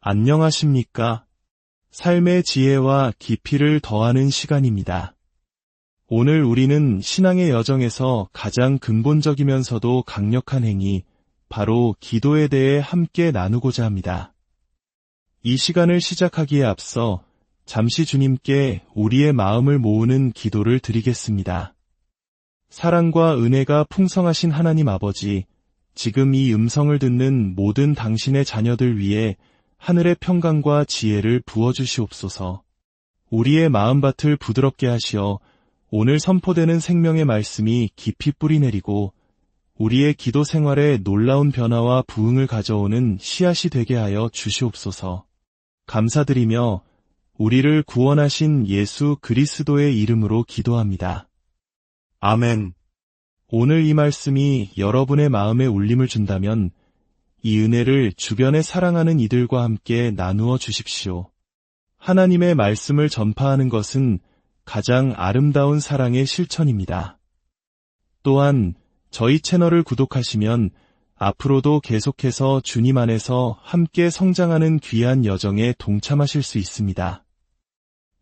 안녕하십니까? 삶의 지혜와 깊이를 더하는 시간입니다. 오늘 우리는 신앙의 여정에서 가장 근본적이면서도 강력한 행위, 바로 기도에 대해 함께 나누고자 합니다. 이 시간을 시작하기에 앞서 잠시 주님께 우리의 마음을 모으는 기도를 드리겠습니다. 사랑과 은혜가 풍성하신 하나님 아버지, 지금 이 음성을 듣는 모든 당신의 자녀들 위해 하늘의 평강과 지혜를 부어주시옵소서. 우리의 마음밭을 부드럽게 하시어 오늘 선포되는 생명의 말씀이 깊이 뿌리내리고 우리의 기도 생활에 놀라운 변화와 부흥을 가져오는 씨앗이 되게 하여 주시옵소서. 감사드리며 우리를 구원하신 예수 그리스도의 이름으로 기도합니다. 아멘. 오늘 이 말씀이 여러분의 마음에 울림을 준다면 이 은혜를 주변에 사랑하는 이들과 함께 나누어 주십시오. 하나님의 말씀을 전파하는 것은 가장 아름다운 사랑의 실천입니다. 또한 저희 채널을 구독하시면 앞으로도 계속해서 주님 안에서 함께 성장하는 귀한 여정에 동참하실 수 있습니다.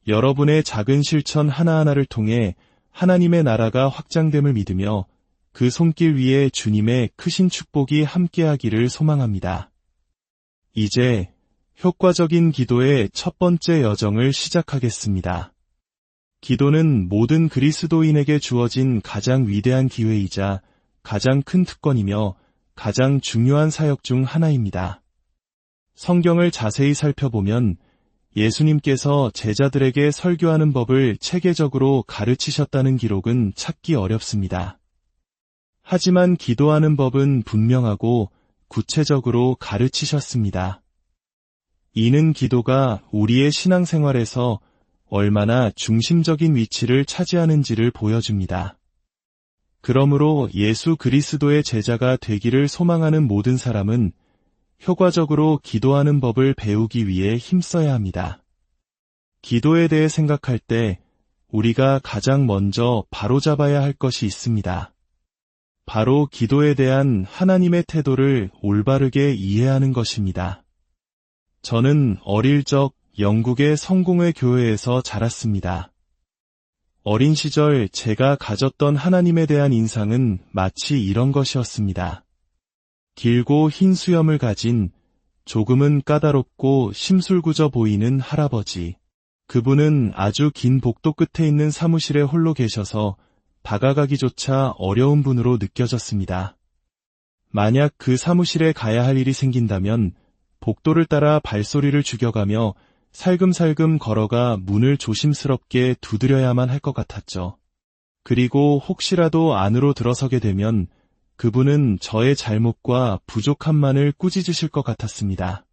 여러분의 작은 실천 하나하나를 통해 하나님의 나라가 확장됨을 믿으며 그 손길 위에 주님의 크신 축복이 함께하기를 소망합니다. 이제 효과적인 기도의 첫 번째 여정을 시작하겠습니다. 기도는 모든 그리스도인에게 주어진 가장 위대한 기회이자 가장 큰 특권이며 가장 중요한 사역 중 하나입니다. 성경을 자세히 살펴보면 예수님께서 제자들에게 설교하는 법을 체계적으로 가르치셨다는 기록은 찾기 어렵습니다. 하지만 기도하는 법은 분명하고 구체적으로 가르치셨습니다. 이는 기도가 우리의 신앙생활에서 얼마나 중심적인 위치를 차지하는지를 보여줍니다. 그러므로 예수 그리스도의 제자가 되기를 소망하는 모든 사람은 효과적으로 기도하는 법을 배우기 위해 힘써야 합니다. 기도에 대해 생각할 때 우리가 가장 먼저 바로잡아야 할 것이 있습니다. 바로 기도에 대한 하나님의 태도를 올바르게 이해하는 것입니다. 저는 어릴 적 영국의 성공회 교회에서 자랐습니다. 어린 시절 제가 가졌던 하나님에 대한 인상은 마치 이런 것이었습니다. 길고 흰 수염을 가진 조금은 까다롭고 심술궂어 보이는 할아버지. 그분은 아주 긴 복도 끝에 있는 사무실에 홀로 계셔서 다가가기조차 어려운 분으로 느껴졌습니다. 만약 그 사무실에 가야 할 일이 생긴다면 복도를 따라 발소리를 죽여가며 살금살금 걸어가 문을 조심스럽게 두드려야만 할 것 같았죠. 그리고 혹시라도 안으로 들어서게 되면 그분은 저의 잘못과 부족함만을 꾸짖으실 것 같았습니다.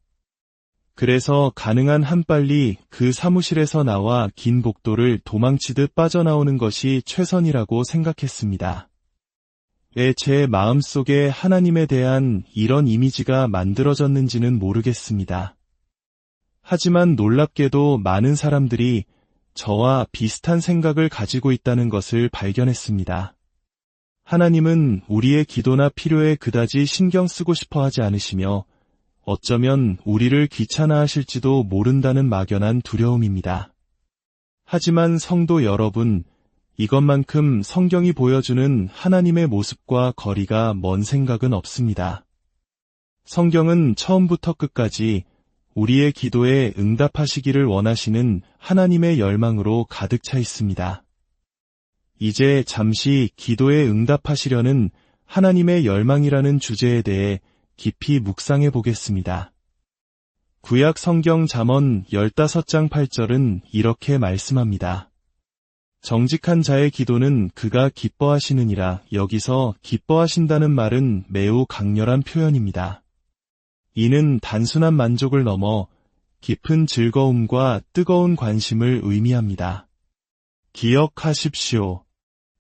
그래서 가능한 한 빨리 그 사무실에서 나와 긴 복도를 도망치듯 빠져나오는 것이 최선이라고 생각했습니다. 왜 제 마음속에 하나님에 대한 이런 이미지가 만들어졌는지는 모르겠습니다. 하지만 놀랍게도 많은 사람들이 저와 비슷한 생각을 가지고 있다는 것을 발견했습니다. 하나님은 우리의 기도나 필요에 그다지 신경 쓰고 싶어 하지 않으시며 어쩌면 우리를 귀찮아하실지도 모른다는 막연한 두려움입니다. 하지만 성도 여러분, 이것만큼 성경이 보여주는 하나님의 모습과 거리가 먼 생각은 없습니다. 성경은 처음부터 끝까지 우리의 기도에 응답하시기를 원하시는 하나님의 열망으로 가득 차 있습니다. 이제 잠시 기도에 응답하시려는 하나님의 열망이라는 주제에 대해 깊이 묵상해 보겠습니다. 구약 성경 잠언 15장 8절은 이렇게 말씀합니다. 정직한 자의 기도는 그가 기뻐하시느니라. 여기서 기뻐하신다는 말은 매우 강렬한 표현입니다. 이는 단순한 만족을 넘어 깊은 즐거움과 뜨거운 관심을 의미합니다. 기억하십시오.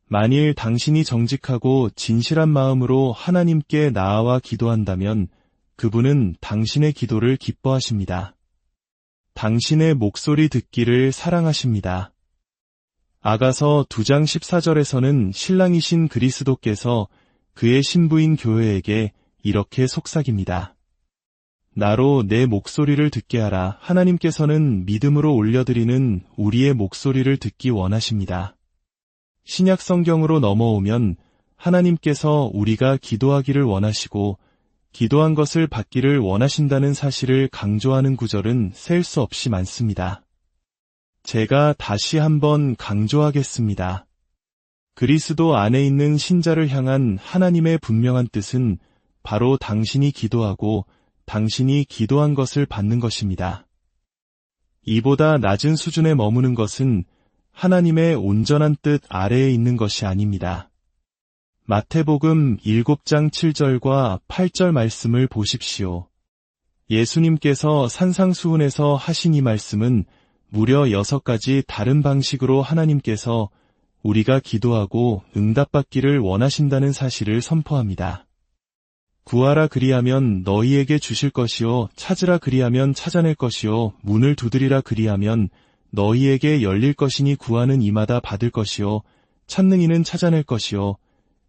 만일 당신이 정직하고 진실한 마음으로 하나님께 나아와 기도한다면 그분은 당신의 기도를 기뻐하십니다. 당신의 목소리 듣기를 사랑하십니다. 아가서 2장 14절에서는 신랑이신 그리스도께서 그의 신부인 교회에게 이렇게 속삭입니다. 나로 내 목소리를 듣게 하라. 하나님께서는 믿음으로 올려드리는 우리의 목소리를 듣기 원하십니다. 신약 성경으로 넘어오면 하나님께서 우리가 기도하기를 원하시고 기도한 것을 받기를 원하신다는 사실을 강조하는 구절은 셀 수 없이 많습니다. 제가 다시 한번 강조하겠습니다. 그리스도 안에 있는 신자를 향한 하나님의 분명한 뜻은 바로 당신이 기도하고 당신이 기도한 것을 받는 것입니다. 이보다 낮은 수준에 머무는 것은 하나님의 온전한 뜻 아래에 있는 것이 아닙니다. 마태복음 7장 7절과 8절 말씀을 보십시오. 예수님께서 산상수훈에서 하신 이 말씀은 무려 6가지 다른 방식으로 하나님께서 우리가 기도하고 응답받기를 원하신다는 사실을 선포합니다. 구하라 그리하면 너희에게 주실 것이요 찾으라 그리하면 찾아낼 것이요 문을 두드리라 그리하면 너희에게 열릴 것이니 구하는 이마다 받을 것이요 찾는 이는 찾아낼 것이요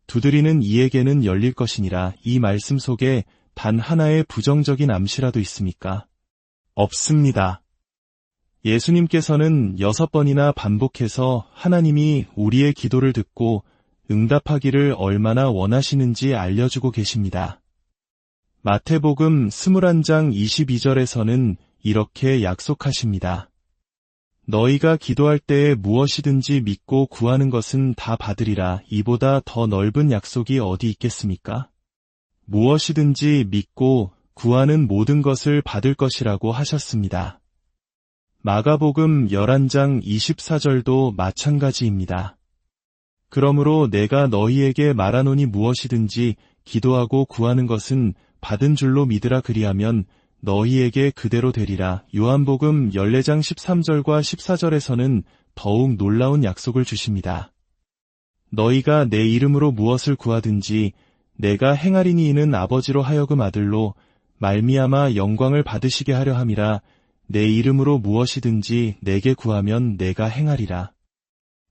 두드리는 이에게는 열릴 것이니라. 이 말씀 속에 단 하나의 부정적인 암시라도 있습니까? 없습니다. 예수님께서는 6번이나 반복해서 하나님이 우리의 기도를 듣고 응답하기를 얼마나 원하시는지 알려주고 계십니다. 마태복음 21장 22절에서는 이렇게 약속하십니다. 너희가 기도할 때에 무엇이든지 믿고 구하는 것은 다 받으리라. 이보다 더 넓은 약속이 어디 있겠습니까? 무엇이든지 믿고 구하는 모든 것을 받을 것이라고 하셨습니다. 마가복음 11장 24절도 마찬가지입니다. 그러므로 내가 너희에게 말하노니 무엇이든지 기도하고 구하는 것은 받은 줄로 믿으라 그리하면 너희에게 그대로 되리라. 요한복음 14장 13절과 14절에서는 더욱 놀라운 약속을 주십니다. 너희가 내 이름으로 무엇을 구하든지 내가 행하리니 이는 아버지로 하여금 아들로 말미암아 영광을 받으시게 하려 함이라. 내 이름으로 무엇이든지 내게 구하면 내가 행하리라.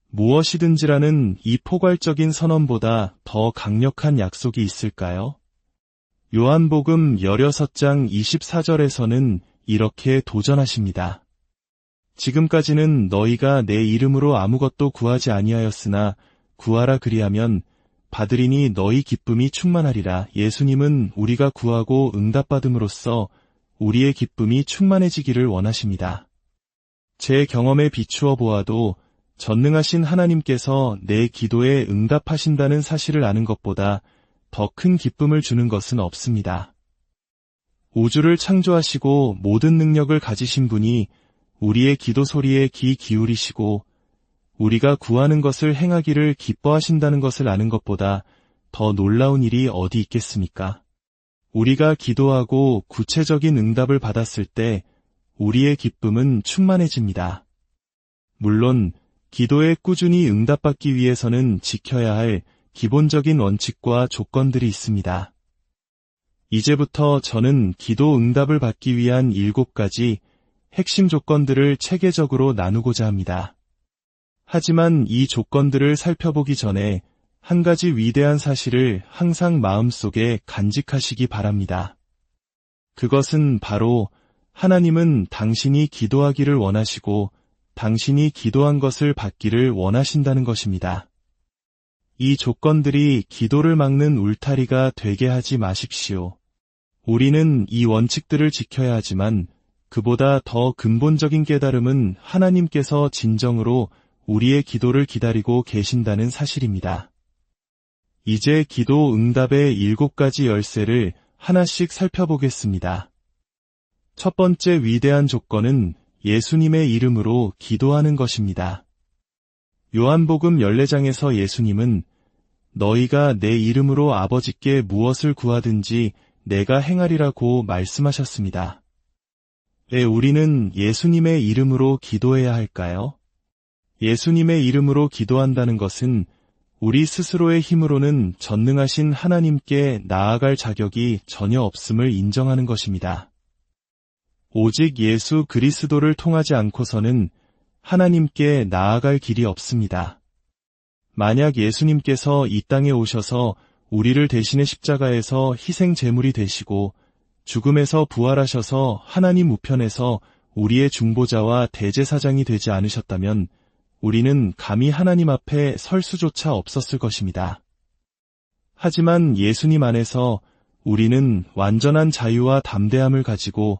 무엇이든지라는 이 포괄적인 선언보다 더 강력한 약속이 있을까요? 요한복음 16장 24절에서는 이렇게 도전하십니다. 지금까지는 너희가 내 이름으로 아무것도 구하지 아니하였으나 구하라 그리하면 받으리니 너희 기쁨이 충만하리라. 예수님은 우리가 구하고 응답받음으로써 우리의 기쁨이 충만해지기를 원하십니다. 제 경험에 비추어 보아도 전능하신 하나님께서 내 기도에 응답하신다는 사실을 아는 것보다 더 큰 기쁨을 주는 것은 없습니다. 우주를 창조하시고 모든 능력을 가지신 분이 우리의 기도 소리에 귀 기울이시고 우리가 구하는 것을 행하기를 기뻐하신다는 것을 아는 것보다 더 놀라운 일이 어디 있겠습니까? 우리가 기도하고 구체적인 응답을 받았을 때 우리의 기쁨은 충만해집니다. 물론 기도에 꾸준히 응답받기 위해서는 지켜야 할 기본적인 원칙과 조건들이 있습니다. 이제부터 저는 기도 응답을 받기 위한 7가지 핵심 조건들을 체계적으로 나누고자 합니다. 하지만 이 조건들을 살펴보기 전에 한 가지 위대한 사실을 항상 마음속에 간직하시기 바랍니다. 그것은 바로 하나님은 당신이 기도하기를 원하시고 당신이 기도한 것을 받기를 원하신다는 것입니다. 이 조건들이 기도를 막는 울타리가 되게 하지 마십시오. 우리는 이 원칙들을 지켜야 하지만 그보다 더 근본적인 깨달음은 하나님께서 진정으로 우리의 기도를 기다리고 계신다는 사실입니다. 이제 기도 응답의 7가지 열쇠를 하나씩 살펴보겠습니다. 첫 번째 위대한 조건은 예수님의 이름으로 기도하는 것입니다. 요한복음 14장에서 예수님은 너희가 내 이름으로 아버지께 무엇을 구하든지 내가 행하리라고 말씀하셨습니다. 왜 우리는 예수님의 이름으로 기도해야 할까요? 예수님의 이름으로 기도한다는 것은 우리 스스로의 힘으로는 전능하신 하나님께 나아갈 자격이 전혀 없음을 인정하는 것입니다. 오직 예수 그리스도를 통하지 않고서는 하나님께 나아갈 길이 없습니다. 만약 예수님께서 이 땅에 오셔서 우리를 대신해 십자가에서 희생 제물이 되시고 죽음에서 부활하셔서 하나님 우편에서 우리의 중보자와 대제사장이 되지 않으셨다면 우리는 감히 하나님 앞에 설 수조차 없었을 것입니다. 하지만 예수님 안에서 우리는 완전한 자유와 담대함을 가지고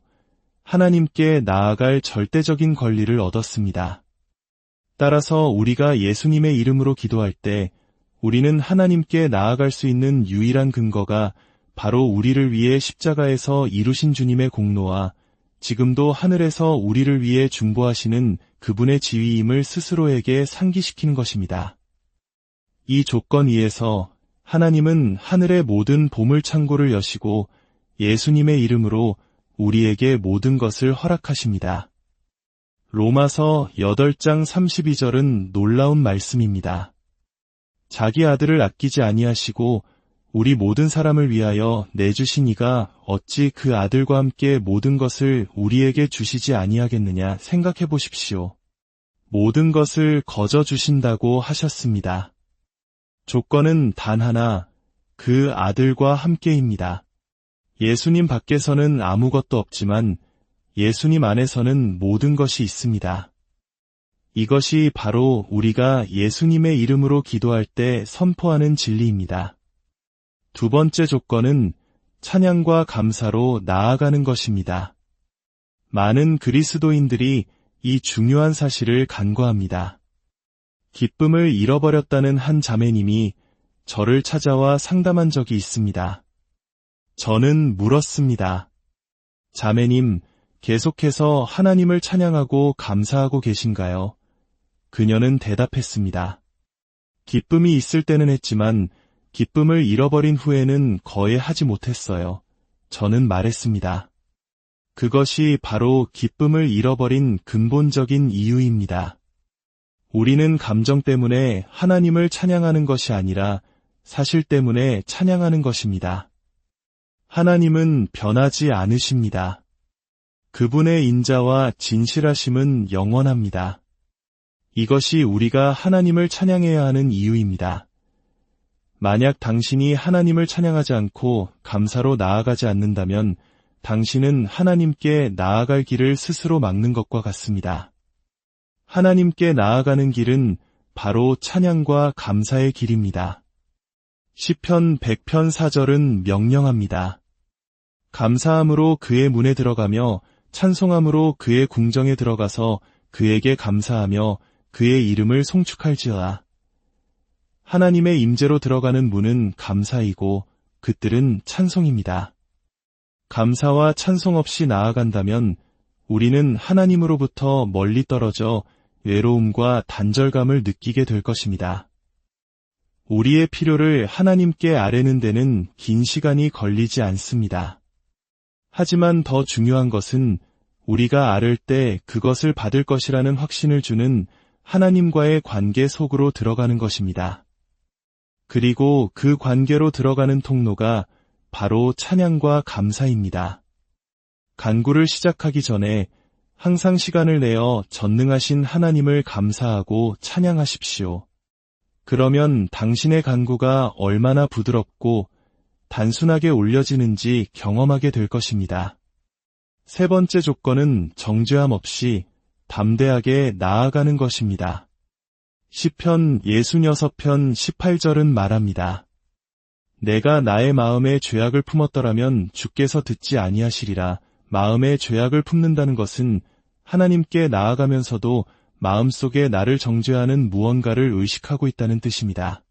하나님께 나아갈 절대적인 권리를 얻었습니다. 따라서 우리가 예수님의 이름으로 기도할 때 우리는 하나님께 나아갈 수 있는 유일한 근거가 바로 우리를 위해 십자가에서 이루신 주님의 공로와 지금도 하늘에서 우리를 위해 중보하시는 그분의 지위임을 스스로에게 상기시키는 것입니다. 이 조건 위에서 하나님은 하늘의 모든 보물창고를 여시고 예수님의 이름으로 우리에게 모든 것을 허락하십니다. 로마서 8장 32절은 놀라운 말씀입니다. 자기 아들을 아끼지 아니하시고 우리 모든 사람을 위하여 내주신 이가 어찌 그 아들과 함께 모든 것을 우리에게 주시지 아니하겠느냐 생각해 보십시오. 모든 것을 거저 주신다고 하셨습니다. 조건은 단 하나, 그 아들과 함께입니다. 예수님 밖에서는 아무것도 없지만 예수님 안에서는 모든 것이 있습니다. 이것이 바로 우리가 예수님의 이름으로 기도할 때 선포하는 진리입니다. 두 번째 조건은 찬양과 감사로 나아가는 것입니다. 많은 그리스도인들이 이 중요한 사실을 간과합니다. 기쁨을 잃어버렸다는 한 자매님이 저를 찾아와 상담한 적이 있습니다. 저는 물었습니다. 자매님, 계속해서 하나님을 찬양하고 감사하고 계신가요? 그녀는 대답했습니다. 기쁨이 있을 때는 했지만 기쁨을 잃어버린 후에는 거의 하지 못했어요. 저는 말했습니다. 그것이 바로 기쁨을 잃어버린 근본적인 이유입니다. 우리는 감정 때문에 하나님을 찬양하는 것이 아니라 사실 때문에 찬양하는 것입니다. 하나님은 변하지 않으십니다. 그분의 인자와 진실하심은 영원합니다. 이것이 우리가 하나님을 찬양해야 하는 이유입니다. 만약 당신이 하나님을 찬양하지 않고 감사로 나아가지 않는다면 당신은 하나님께 나아갈 길을 스스로 막는 것과 같습니다. 하나님께 나아가는 길은 바로 찬양과 감사의 길입니다. 시편 100편 4절은 명령합니다. 감사함으로 그의 문에 들어가며 찬송함으로 그의 궁정에 들어가서 그에게 감사하며 그의 이름을 송축할지어다. 하나님의 임재로 들어가는 문은 감사이고 그 뜰은 찬송입니다. 감사와 찬송 없이 나아간다면 우리는 하나님으로부터 멀리 떨어져 외로움과 단절감을 느끼게 될 것입니다. 우리의 필요를 하나님께 아뢰는 데는 긴 시간이 걸리지 않습니다. 하지만 더 중요한 것은 우리가 아뢰 때 그것을 받을 것이라는 확신을 주는 하나님과의 관계 속으로 들어가는 것입니다. 그리고 그 관계로 들어가는 통로가 바로 찬양과 감사입니다. 간구를 시작하기 전에 항상 시간을 내어 전능하신 하나님을 감사하고 찬양하십시오. 그러면 당신의 간구가 얼마나 부드럽고 단순하게 올려지는지 경험하게 될 것입니다. 세 번째 조건은 정죄함 없이 담대하게 나아가는 것입니다. 시편 66편 18절은 말합니다. 내가 나의 마음에 죄악을 품었더라면 주께서 듣지 아니하시리라. 마음에 죄악을 품는다는 것은 하나님께 나아가면서도 마음속에 나를 정죄하는 무언가를 의식하고 있다는 뜻입니다.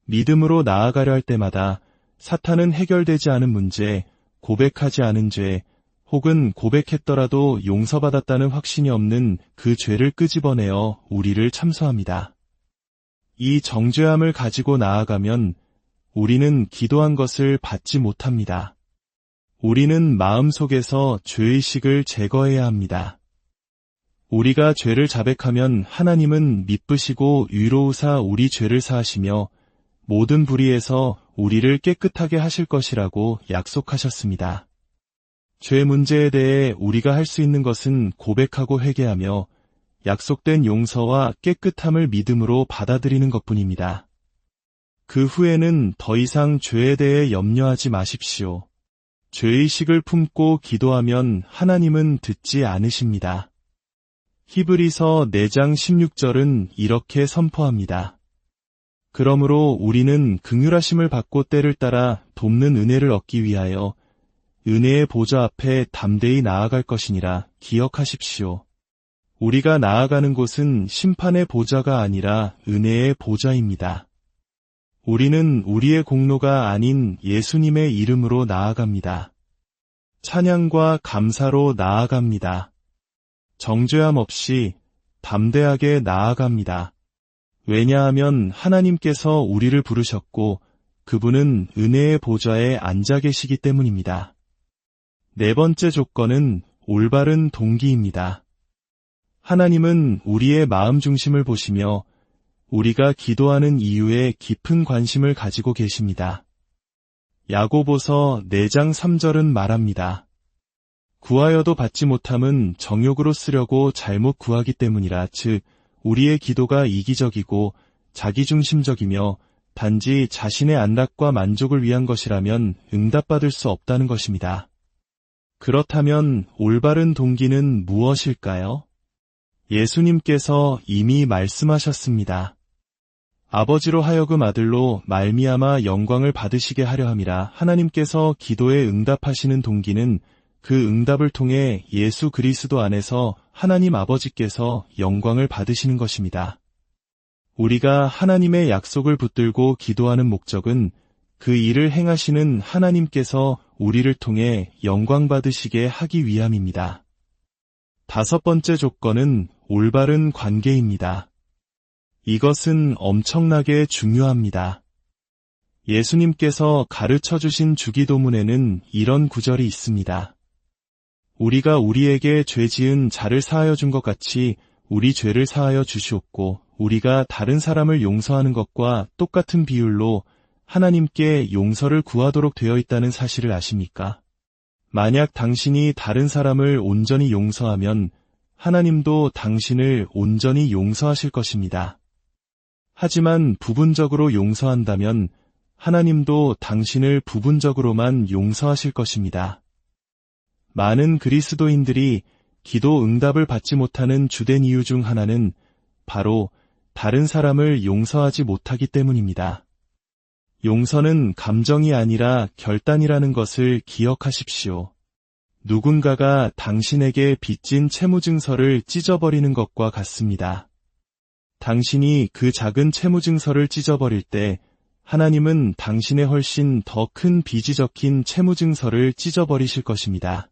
믿음으로 나아가려 할 때마다 사탄은 해결되지 않은 문제, 고백하지 않은 죄, 혹은 고백했더라도 용서받았다는 확신이 없는 그 죄를 끄집어내어 우리를 참소합니다. 이 정죄함을 가지고 나아가면 우리는 기도한 것을 받지 못합니다. 우리는 마음속에서 죄의식을 제거해야 합니다. 우리가 죄를 자백하면 하나님은 미쁘시고 위로우사 우리 죄를 사하시며 모든 불의에서 우리를 깨끗하게 하실 것이라고 약속하셨습니다. 죄 문제에 대해 우리가 할 수 있는 것은 고백하고 회개하며 약속된 용서와 깨끗함을 믿음으로 받아들이는 것뿐입니다. 그 후에는 더 이상 죄에 대해 염려하지 마십시오. 죄의식을 품고 기도하면 하나님은 듣지 않으십니다. 히브리서 4장 16절은 이렇게 선포합니다. 그러므로 우리는 긍휼하심을 받고 때를 따라 돕는 은혜를 얻기 위하여 은혜의 보좌 앞에 담대히 나아갈 것이니라 기억하십시오. 우리가 나아가는 곳은 심판의 보좌가 아니라 은혜의 보좌입니다. 우리는 우리의 공로가 아닌 예수님의 이름으로 나아갑니다. 찬양과 감사로 나아갑니다. 정죄함 없이 담대하게 나아갑니다. 왜냐하면 하나님께서 우리를 부르셨고 그분은 은혜의 보좌에 앉아 계시기 때문입니다. 네 번째 조건은 올바른 동기입니다. 하나님은 우리의 마음 중심을 보시며 우리가 기도하는 이유에 깊은 관심을 가지고 계십니다. 야고보서 4장 3절은 말합니다. 구하여도 받지 못함은 정욕으로 쓰려고 잘못 구하기 때문이라. 즉 우리의 기도가 이기적이고 자기중심적이며 단지 자신의 안락과 만족을 위한 것이라면 응답받을 수 없다는 것입니다. 그렇다면 올바른 동기는 무엇일까요? 예수님께서 이미 말씀하셨습니다. 아버지로 하여금 아들로 말미암아 영광을 받으시게 하려 함이라. 하나님께서 기도에 응답하시는 동기는 그 응답을 통해 예수 그리스도 안에서 하나님 아버지께서 영광을 받으시는 것입니다. 우리가 하나님의 약속을 붙들고 기도하는 목적은 그 일을 행하시는 하나님께서 우리를 통해 영광 받으시게 하기 위함입니다. 다섯 번째 조건은 올바른 관계입니다. 이것은 엄청나게 중요합니다. 예수님께서 가르쳐 주신 주기도문에는 이런 구절이 있습니다. 우리가 우리에게 죄 지은 자를 사하여 준 것 같이 우리 죄를 사하여 주시옵고 우리가 다른 사람을 용서하는 것과 똑같은 비율로 하나님께 용서를 구하도록 되어 있다는 사실을 아십니까? 만약 당신이 다른 사람을 온전히 용서하면 하나님도 당신을 온전히 용서하실 것입니다. 하지만 부분적으로 용서한다면 하나님도 당신을 부분적으로만 용서하실 것입니다. 많은 그리스도인들이 기도 응답을 받지 못하는 주된 이유 중 하나는 바로 다른 사람을 용서하지 못하기 때문입니다. 용서는 감정이 아니라 결단이라는 것을 기억하십시오. 누군가가 당신에게 빚진 채무증서를 찢어버리는 것과 같습니다. 당신이 그 작은 채무증서를 찢어버릴 때 하나님은 당신의 훨씬 더 큰 빚이 적힌 채무증서를 찢어버리실 것입니다.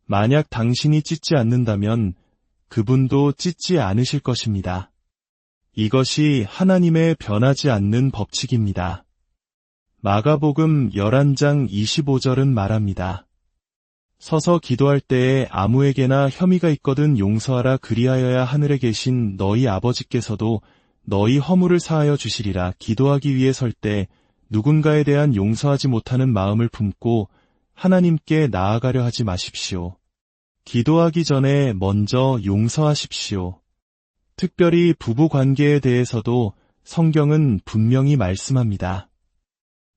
만약 당신이 찢지 않는다면 그분도 찢지 않으실 것입니다. 이것이 하나님의 변하지 않는 법칙입니다. 마가복음 11장 25절은 말합니다. 서서 기도할 때에 아무에게나 혐의가 있거든 용서하라. 그리하여야 하늘에 계신 너희 아버지께서도 너희 허물을 사하여 주시리라. 기도하기 위해 설 때 누군가에 대한 용서하지 못하는 마음을 품고 하나님께 나아가려 하지 마십시오. 기도하기 전에 먼저 용서하십시오. 특별히 부부 관계에 대해서도 성경은 분명히 말씀합니다.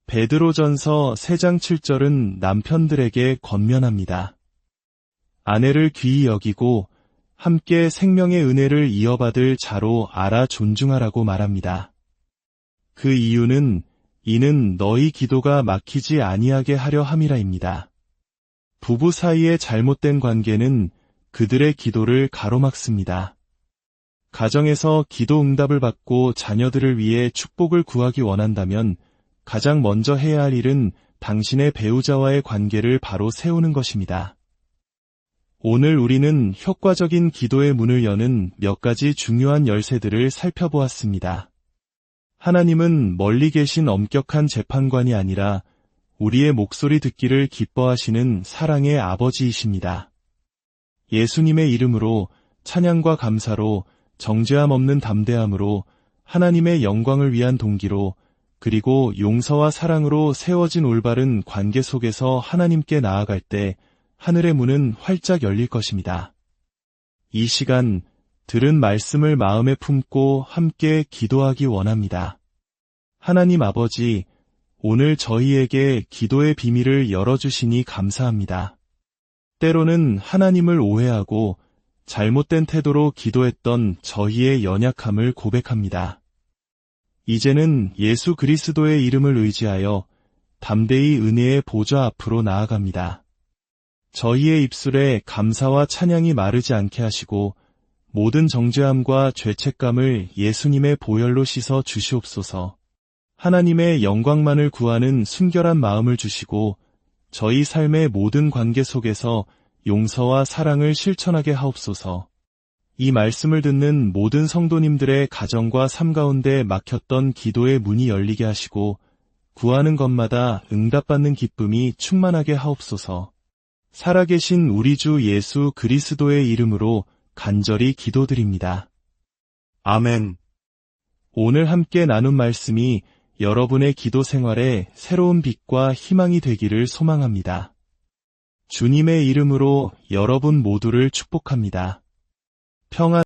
베드로전서 3장 7절은 남편들에게 권면합니다. 아내를 귀히 여기고 함께 생명의 은혜를 이어받을 자로 알아 존중하라고 말합니다. 그 이유는 이는 너희 기도가 막히지 아니하게 하려 함이라입니다. 부부 사이의 잘못된 관계는 그들의 기도를 가로막습니다. 가정에서 기도 응답을 받고 자녀들을 위해 축복을 구하기 원한다면 가장 먼저 해야 할 일은 당신의 배우자와의 관계를 바로 세우는 것입니다. 오늘 우리는 효과적인 기도의 문을 여는 몇 가지 중요한 열쇠들을 살펴보았습니다. 하나님은 멀리 계신 엄격한 재판관이 아니라 우리의 목소리 듣기를 기뻐하시는 사랑의 아버지이십니다. 예수님의 이름으로 찬양과 감사로 정죄함 없는 담대함으로 하나님의 영광을 위한 동기로 그리고 용서와 사랑으로 세워진 올바른 관계 속에서 하나님께 나아갈 때 하늘의 문은 활짝 열릴 것입니다. 이 시간 들은 말씀을 마음에 품고 함께 기도하기 원합니다. 하나님 아버지, 오늘 저희에게 기도의 비밀을 열어주시니 감사합니다. 때로는 하나님을 오해하고 잘못된 태도로 기도했던 저희의 연약함을 고백합니다. 이제는 예수 그리스도의 이름을 의지하여 담대히 은혜의 보좌 앞으로 나아갑니다. 저희의 입술에 감사와 찬양이 마르지 않게 하시고 모든 정죄함과 죄책감을 예수님의 보혈로 씻어 주시옵소서. 하나님의 영광만을 구하는 순결한 마음을 주시고 저희 삶의 모든 관계 속에서 용서와 사랑을 실천하게 하옵소서. 이 말씀을 듣는 모든 성도님들의 가정과 삶 가운데 막혔던 기도의 문이 열리게 하시고 구하는 것마다 응답받는 기쁨이 충만하게 하옵소서. 살아계신 우리 주 예수 그리스도의 이름으로 간절히 기도드립니다. 아멘. 오늘 함께 나눈 말씀이 여러분의 기도 생활에 새로운 빛과 희망이 되기를 소망합니다. 주님의 이름으로 여러분 모두를 축복합니다. 평안